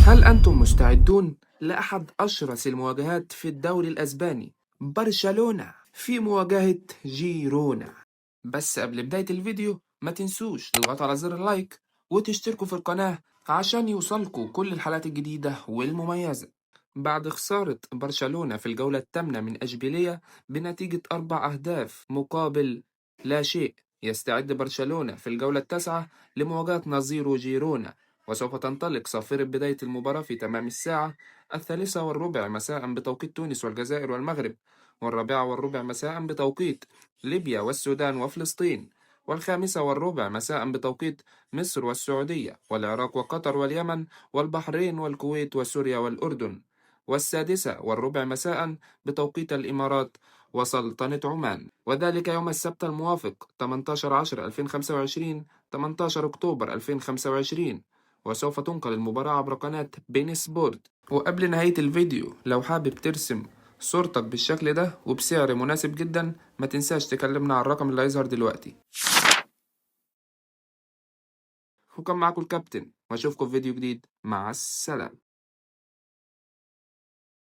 هل أنتم مستعدون لأحد أشرس المواجهات في الدوري الأسباني؟ برشلونة في مواجهة جيرونا. بس قبل بداية الفيديو ما تنسوش تضغطوا على زر اللايك وتشتركوا في القناة عشان يوصلكوا كل الحلقات الجديدة والمميزة. بعد خسارة برشلونة في الجولة الثامنة من أشبيلية بنتيجة 4 أهداف مقابل لا شيء، يستعد برشلونة في الجولة التاسعة لمواجهة نظيره جيرونا، وسوف تنطلق صافرة بداية المباراة في تمام الساعة 3:15 مساء بتوقيت تونس والجزائر والمغرب، 4:15 مساء بتوقيت ليبيا والسودان وفلسطين، 5:15 مساء بتوقيت مصر والسعودية والعراق وقطر واليمن والبحرين والكويت وسوريا والأردن، 6:15 مساء بتوقيت الإمارات وسلطنة عمان، وذلك يوم السبت الموافق 18/10/2025 18 أكتوبر 2025. وسوف تنقل المباراة عبر قناة بين سبورت. وقبل نهاية الفيديو لو حابب ترسم صورتك بالشكل ده وبسعر مناسب جدا ما تنساش تكلمنا على الرقم اللي هيظهر دلوقتي. وكان معاكم الكابتن واشوفكم في فيديو جديد، مع السلامة.